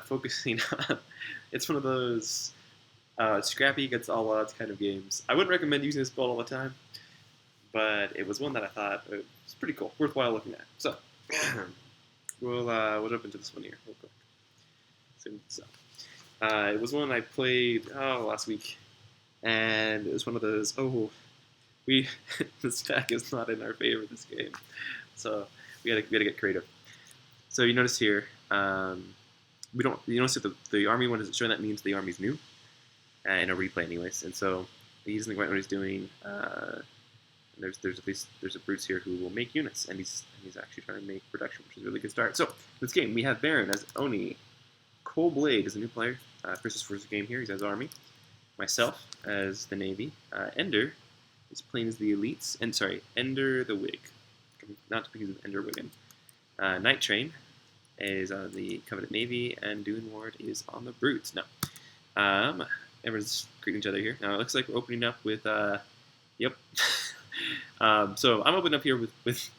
focusing on. It's one of those scrappy against all odds kind of games. I wouldn't recommend using this build all the time, but it was one that I thought it was pretty cool, worthwhile looking at. So we'll jump into this one here real quick. So it was one I played last week, and it was one of those the stack is not in our favor this game, so we gotta get creative. So you notice here, you notice that the army one isn't showing. That means the army's new, in a replay anyways. And so he doesn't quite know what he's doing. And there's a brutes here who will make units, and he's actually trying to make production, which is a really good start. So this game we have Baron as Oni, Cold Blade is a new player. First game here. He's as army. Myself as the navy. Ender is playing as the elites. And sorry, Ender the Wig, not to be confused with Ender Wiggin. Night Train is on the Covenant Navy, and Dune Ward is on the Brutes. Now, everyone's greeting each other here. Now it looks like we're opening up with yep. So I'm opening up here with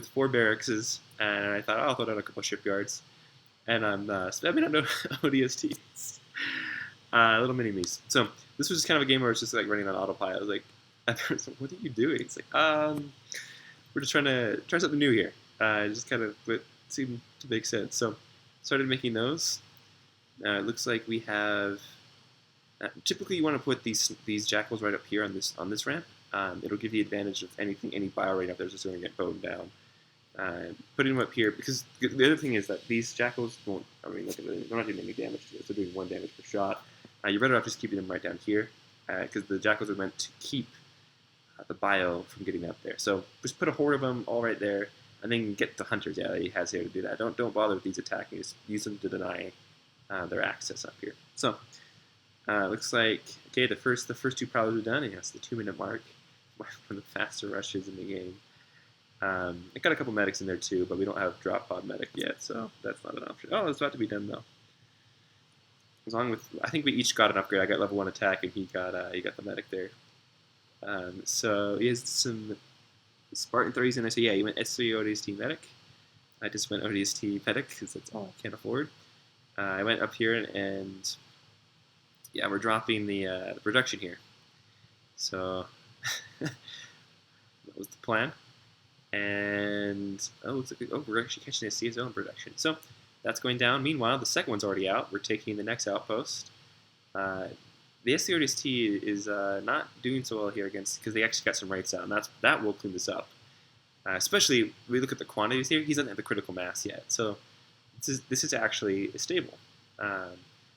4 barracks, and I thought I'll throw down a couple of shipyards, and I'm spamming on ODSTs, little mini me's. So this was just kind of a game where it's just like running on autopilot. I was like, what are you doing? It's like, we're just trying to try something new here. Just kind of what seemed to make sense. So started making those. It looks like we have. Typically, you want to put these jackals right up here on this ramp. It'll give you advantage of any bio right up there is just going to get boned down. Putting them up here because the other thing is that these jackals won't. I mean, look at it; they're not doing any damage to it. They're doing 1 damage per shot. You're better off just keeping them right down here because the jackals are meant to keep the bio from getting up there. So just put a horde of them all right there, and then get the hunters. Yeah, he has here to do that. Don't bother with these attacking. Just use them to deny their access up here. So looks like okay. The first 2 prowlers are done. And yes, the 2-minute mark. One of the faster rushes in the game. I got a couple medics in there too, but we don't have drop pod medic yet, so that's not an option. Oh, it's about to be done though. I think we each got an upgrade. I got level 1 attack, and he got the medic there. So he has some Spartan 3s in there. So yeah, he went SC ODST medic. I just went ODST medic because that's all I can afford. I went up here and yeah, we're dropping the production here. So that was the plan. And we're actually catching a CSO in production. So that's going down. Meanwhile, the second one's already out. We're taking the next outpost. The SCODST is not doing so well here against because they actually got some rights out, and that will clean this up. Especially when we look at the quantities here, he doesn't have the critical mass yet, so this is actually stable.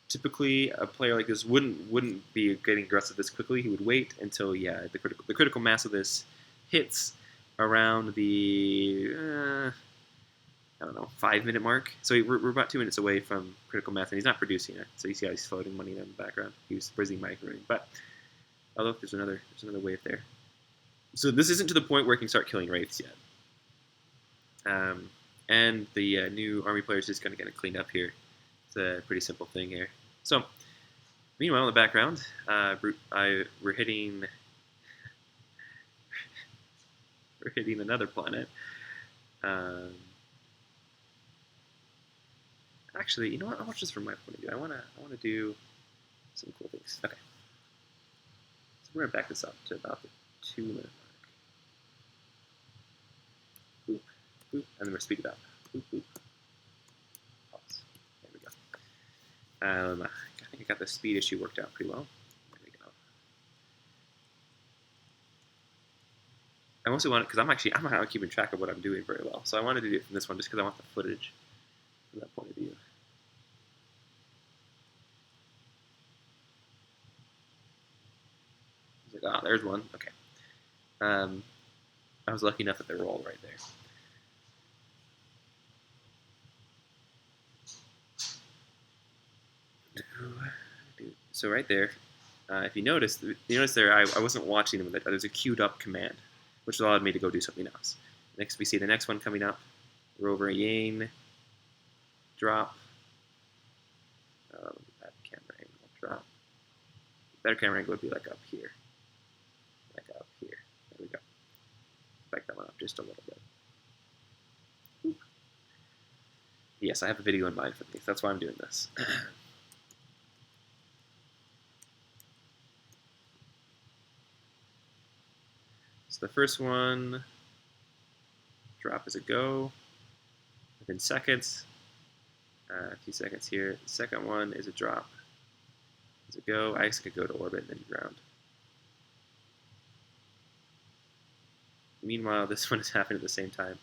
Typically, a player like this wouldn't be getting aggressive this quickly. He would wait until the critical mass of this hits around the 5-minute mark. So we're about 2 minutes away from critical mass, and he's not producing it. So you see how he's floating money in the background. He was busy microing. But oh look, there's another wave there. So this isn't to the point where it can start killing wraiths yet. And the new army player is just going to get it cleaned up here. It's a pretty simple thing here. So meanwhile, in the background, we're hitting another planet. Actually, you know what? I'll watch this from my point of view. I wanna do some cool things. Okay. So we're gonna back this up to about the 2-minute mark. Boop, boop, and then we're speed it up. Boop, boop. Pause. There we go. I think I got the speed issue worked out pretty well. There we go. I also want it because I'm not keeping track of what I'm doing very well. So I wanted to do it from this one just because I want the footage from that point of view. Like, oh, there's one. Okay. I was lucky enough that they were all right there. So right there, if you notice there, I wasn't watching them. There's a queued up command, which allowed me to go do something else. Next, we see the next one coming up. Rover Yane. Drop. That camera angle. Drop. Better camera angle would be like up here. Like up here. There we go. Back that one up just a little bit. Oop. Yes, I have a video in mind for these. That's why I'm doing this. So the first one, drop is a go within seconds. A few seconds here. The second one is a drop. Is a go. I guess I could go to orbit and then ground. Meanwhile, this one is happening at the same time.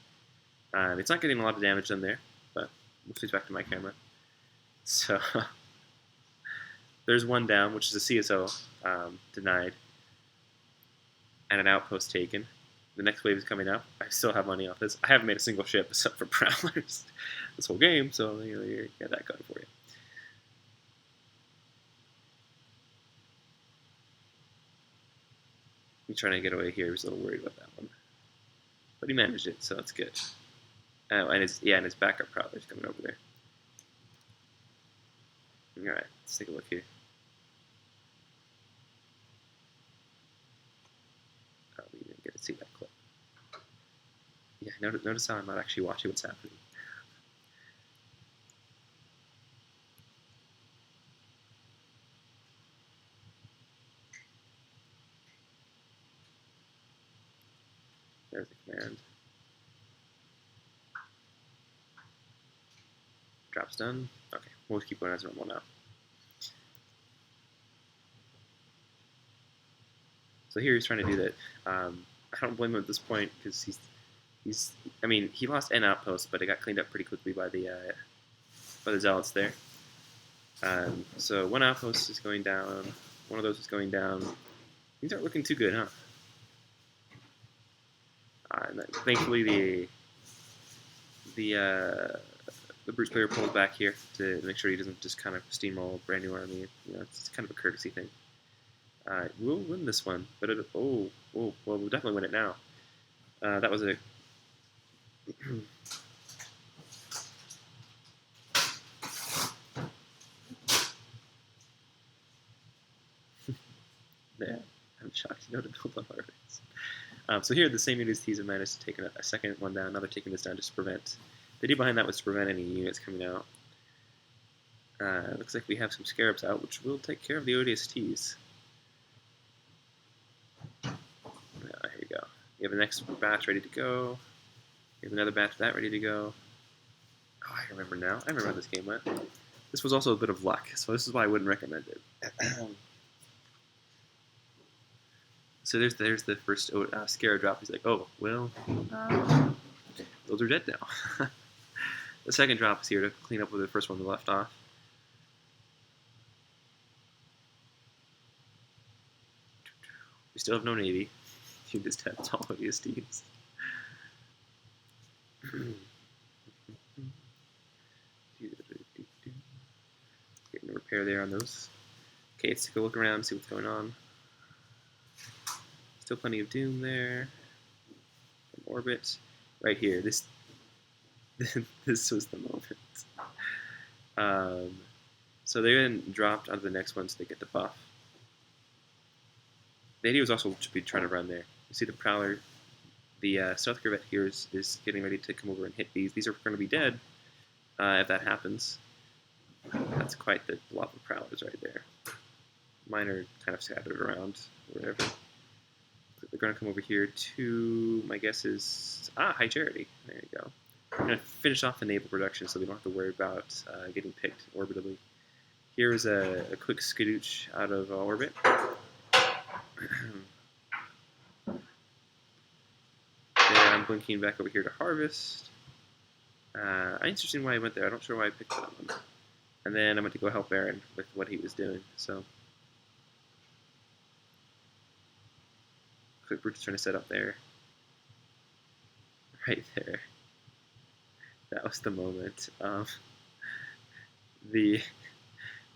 It's not getting a lot of damage done there, but we'll switch back to my camera. So there's one down, which is a CSO denied, and an outpost taken. The next wave is coming up. I still have money off this. I haven't made a single ship except for Prowlers this whole game, so you got that going for you. He's trying to get away here. He was a little worried about that one, but he managed it, so that's good. And his backup Prowler's coming over there. All right, let's take a look here. Oh, we didn't get to see that clip. Yeah, notice how I'm not actually watching what's happening. There's the command. Drop's done. Okay, we'll keep going as normal now. So here he's trying to do that. I don't blame him at this point because he lost an outpost, but it got cleaned up pretty quickly by the zealots there. So one outpost is going down. One of those is going down. These aren't looking too good, huh? And thankfully the Brute player pulls back here to make sure he doesn't just kind of steamroll a brand new army. It's kind of a courtesy thing. We'll win this one, but well, we'll definitely win it now. That was a yeah, I'm shocked you know to build on harvest. So here the same ODSTs have managed to take a second one down. Now they're taking this down just to prevent. The idea behind that was to prevent any units coming out. Looks like we have some scarabs out, which will take care of the ODSTs. Here we go. We have the next batch ready to go. We have another batch of that ready to go. Oh, I remember now. I remember how this game went. This was also a bit of luck, so this is why I wouldn't recommend it. So there's the first scarab drop. He's like, oh, well, those are dead now. The second drop is here to clean up with the first one we left off. We still have no navy. You just have all ODSTs. Getting a repair there on those. Okay, let's take a look around, see what's going on. Still plenty of doom there. From orbit. Right here. This was the moment. So they then dropped onto the next one so they get the buff. The idea was also to be trying to run there. You see the Prowler, the Stealth Corvette here is getting ready to come over and hit these. These are going to be dead if that happens. That's quite the blob of Prowlers right there. Mine are kind of scattered around wherever. They're going to come over here to, my guess is, High Charity. There you go. We're going to finish off the naval production so we don't have to worry about getting picked orbitally. Here is a quick skadooch out of orbit. There, I'm blinking back over here to harvest. I'm interested in why I went there. I'm not sure why I picked that one. And then I'm going to go help Aaron with what he was doing. So, quick Brutus trying to set up there. Right there. That was the moment. The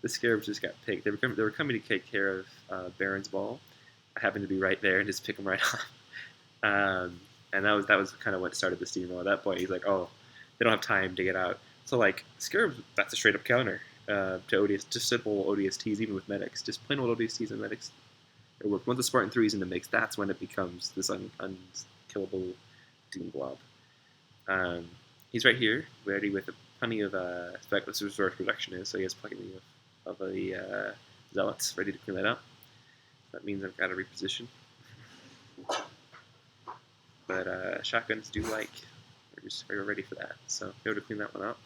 scarabs just got picked. They were coming to take care of Baron's ball. I happened to be right there and just pick them right off. And that was kind of what started the steamroll. At that point, he's like, oh, they don't have time to get out. So like scarabs, that's a straight up counter to ODS, just simple ODSTs, even with medics, just plain old ODSTs and medics. It worked. Once the Spartan 3 is in the mix, that's when it becomes this unkillable doom blob. He's right here, ready with a plenty of speckless resource production is, so he has plenty of the zealots ready to clean that up. That means I've got to reposition. But shotguns do we're ready for that. So be able to clean that one up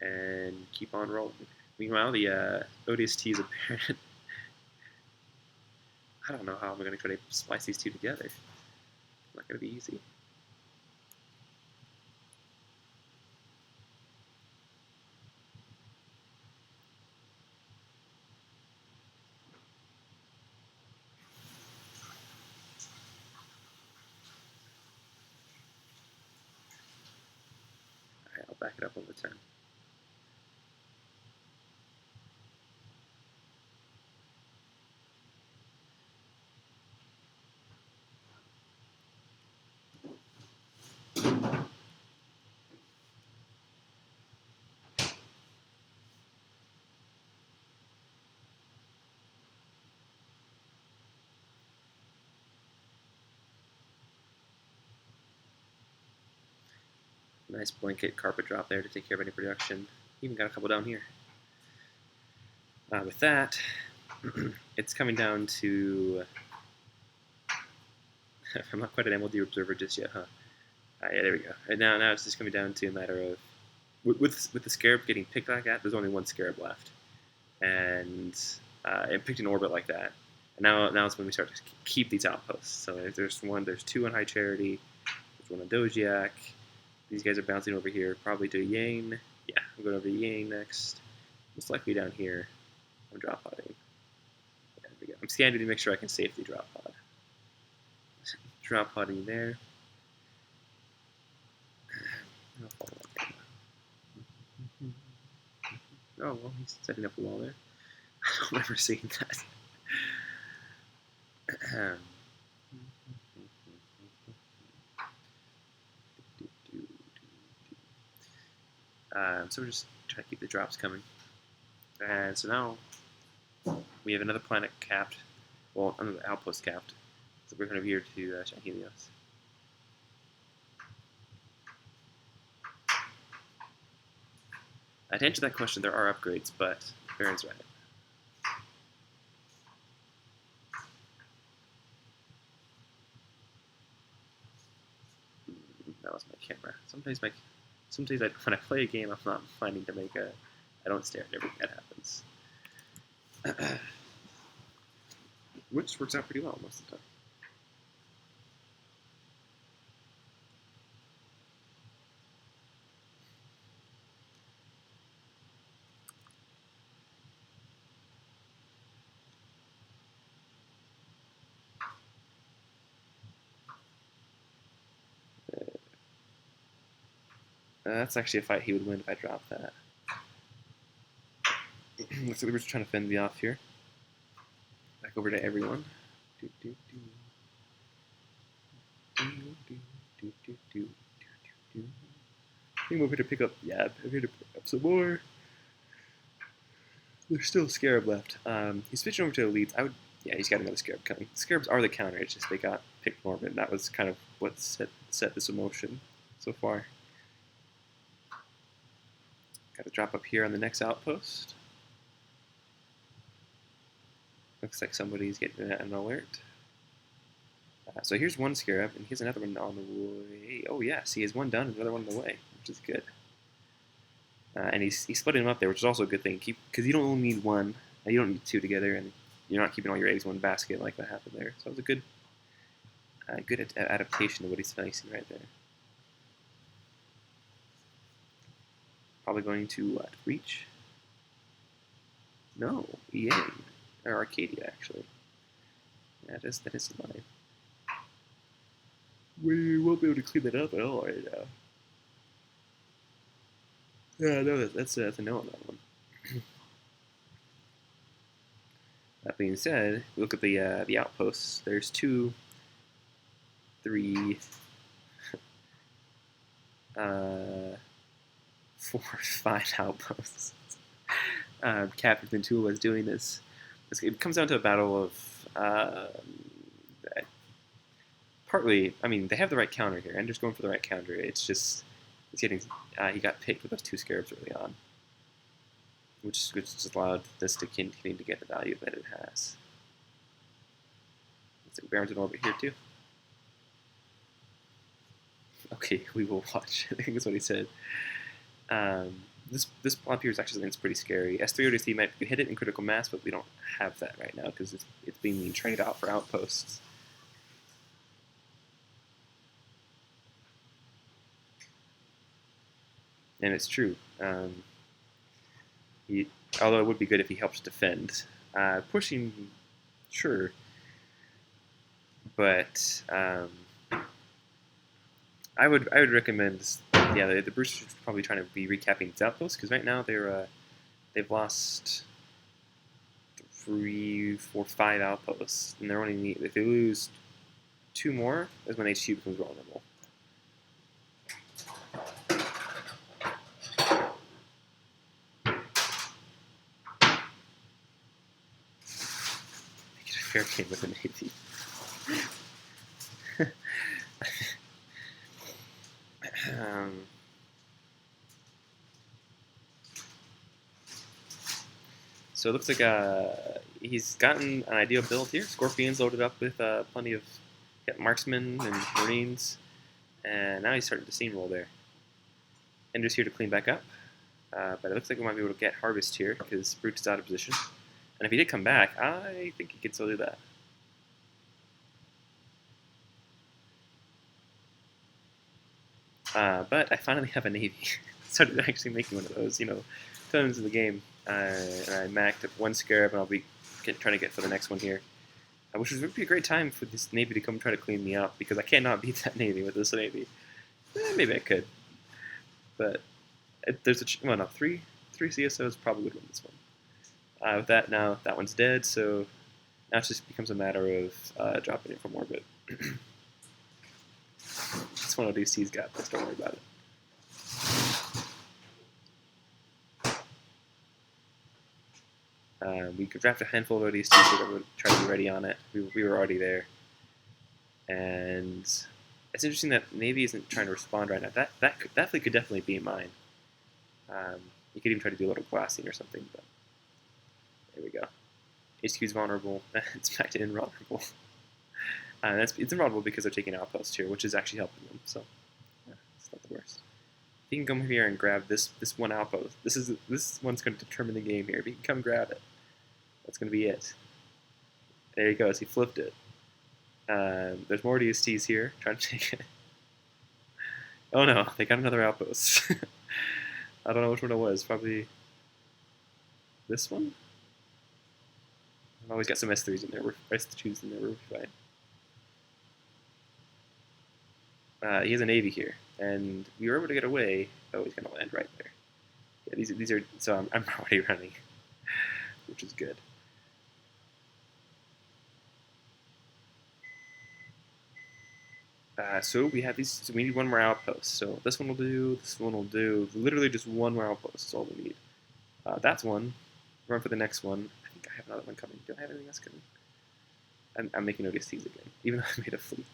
and keep on rolling. Meanwhile, the ODSTs apparent. I don't know how I'm going to try to splice these two together. It's not going to be easy. Alright, I'll back it up over 10. Nice blanket carpet drop there to take care of any production. Even got a couple down here. With that, it's coming down to... I'm not quite an MLD observer just yet, huh? Yeah, there we go. And now it's just coming down to a matter of... With the scarab getting picked like that, there's only one scarab left. And it picked an orbit like that. And now it's when we start to keep these outposts. So there's two on High Charity, there's one on Dojiak. These guys are bouncing over here, probably to Yang. Yeah, I'm going over to Yang next. Most likely down here. I'm drop podding. Yeah, there we go. I'm scanning to make sure I can safely drop pod. Drop podding there. Oh, well, he's setting up a wall there. I don't remember seeing that. So we're just trying to keep the drops coming. And so now we have another planet capped. Well, another outpost capped. So we're going over here to Helios. To answer that question, there are upgrades, but Baron's right. That was my camera. Sometimes when I play a game, I'm not finding to make a. I don't stare at everything that happens, which works out pretty well most of the time. That's actually a fight he would win if I dropped that. Looks like we're just trying to fend me off here. Back over to everyone. I'm over to pick up. Yeah, I'm here to pick up some more. There's still a scarab left. He's switching over to elites. Yeah, he's got another scarab coming. Scarabs are the counter. It's just they got picked more, and that was kind of what set this in motion so far. Got to drop up here on the next outpost. Looks like somebody's getting an alert. So here's one scarab, and here's another one on the way. Oh yes, he has one done and another one on the way, which is good. And he's splitting them up there, which is also a good thing. Because you don't only need one, you don't need two together, and you're not keeping all your eggs in one basket like that happened there. So it was a good adaptation to what he's facing right there. Probably going to reach. No, Yang or Arcadia actually. Yeah, that is mine. We won't be able to clean that up at all right now. Yeah, no, that's a no on that one. That being said, look at the outposts. There's 2, 3, 4, 5 outposts. Captain Ventula is doing this. It comes down to a battle of partly. I mean, they have the right counter here. Ender's going for the right counter. It's just he's getting he got picked with those 2 scarabs early on, which just allowed this to continue to get the value that it has. Let's see, Baron's in orbit here too. Okay, we will watch. I think that's what he said. This plot here is actually something that's pretty scary. S3 ODST might hit it in critical mass, but we don't have that right now because it's being traded out for outposts. And it's true. Although it would be good if he helps defend. Pushing, sure. But I would recommend, yeah, the Brewsters should probably trying to be recapping its outposts because right now they've lost 3, 4, 5 outposts, and they're only if they lose 2 more is when HQ becomes vulnerable. Make it a fair game with an AV. So it looks like he's gotten an ideal build here. Scorpions loaded up with plenty of marksmen and marines, and now he's starting to steamroll there. Ender's here to clean back up, but it looks like we might be able to get Harvest here because Brute is out of position. And if he did come back, I think he could still do that. But I finally have a Navy. Started actually making one of those, tons of the game. And I maxed up 1 scarab, and I'll be trying to get for the next one here. Which would be a great time for this Navy to come try to clean me up, because I cannot beat that Navy with this Navy. Maybe I could. But there's 3 CSOs probably would win this one. With that, now that one's dead, so now it just becomes a matter of dropping it from orbit. This one ODST's got this, don't worry about it. We could draft a handful of ODSTs so that we would try to be ready on it. We were already there. And it's interesting that Navy isn't trying to respond right now. That fleet could definitely be mine. You could even try to do a little glassing or something, but there we go. HQ's vulnerable. It's back to invulnerable. It's invulnerable because they're taking outposts here, which is actually helping them, so it's not the worst. If he can come here and grab this one outpost, this one's going to determine the game here. If he can come grab it, that's going to be it. There he goes. He flipped it. There's more DSTs here trying to take it. Oh no, they got another outpost. I don't know which one it was. Probably this one? I've always got some S3s in there. S2s in there. We're fine. He has a Navy here, and we were able to get away. Oh, he's going to land right there. Yeah, these are so I'm already running, which is good. So we have these. So we need 1 more outpost. So this one will do. This one will do. Literally just 1 more outpost is all we need. That's one. Run for the next one. I think I have another one coming. Do I have anything else coming? I'm making ODSTs again, even though I made a fleet.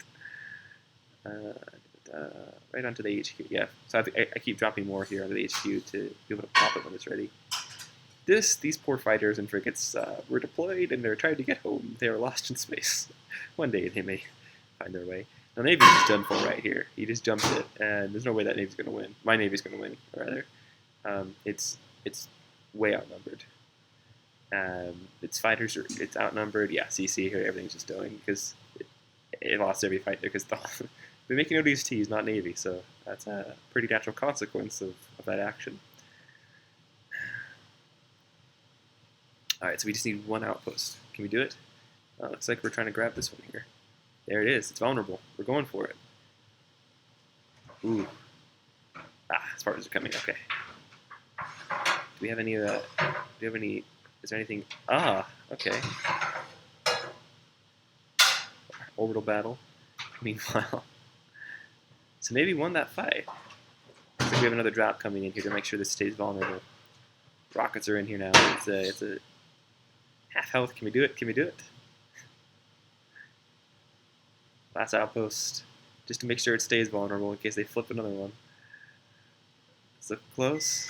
Right onto the HQ. Yeah. So I keep dropping more here onto the HQ to be able to pop it when it's ready. These poor fighters and frigates were deployed and they're trying to get home. They are lost in space. One day they may find their way. Now Navy's just done for right here. He just jumped it, and there's no way that Navy's going to win. My Navy's going to win, rather. It's way outnumbered. Its fighters are outnumbered. Yeah, CC here, everything's just going because it lost every fight there because they're making ODSTs, not Navy, so that's a pretty natural consequence of that action. Alright, so we just need 1 outpost. Can we do it? Looks like we're trying to grab this one here. There it is. It's vulnerable. We're going for it. Ooh. Spartans are coming. Okay. Do we have any of that? Do we have any... Is there anything... Okay. Orbital battle. Meanwhile... So Navy won that fight. Looks like we have another drop coming in here to make sure this stays vulnerable. Rockets are in here now. It's a half health. Can we do it? Can we do it? Last outpost, just to make sure it stays vulnerable in case they flip another one. So close.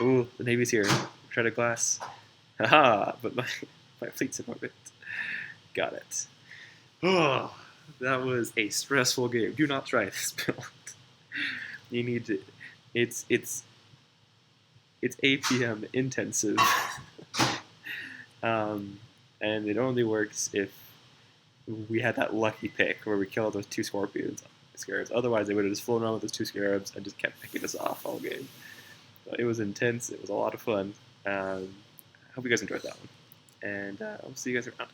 Ooh, the Navy's here. Shredded glass. Haha, but my fleet's in orbit. Got it. Oh, that was a stressful game. Do not try this build. You need to. It's 8 p.m. intensive, and it only works if we had that lucky pick where we killed those 2 scorpions. Scarabs. Otherwise, they would have just flown around with those 2 scarabs and just kept picking us off all game. So it was intense. It was a lot of fun. I hope you guys enjoyed that one, and I'll see you guys around.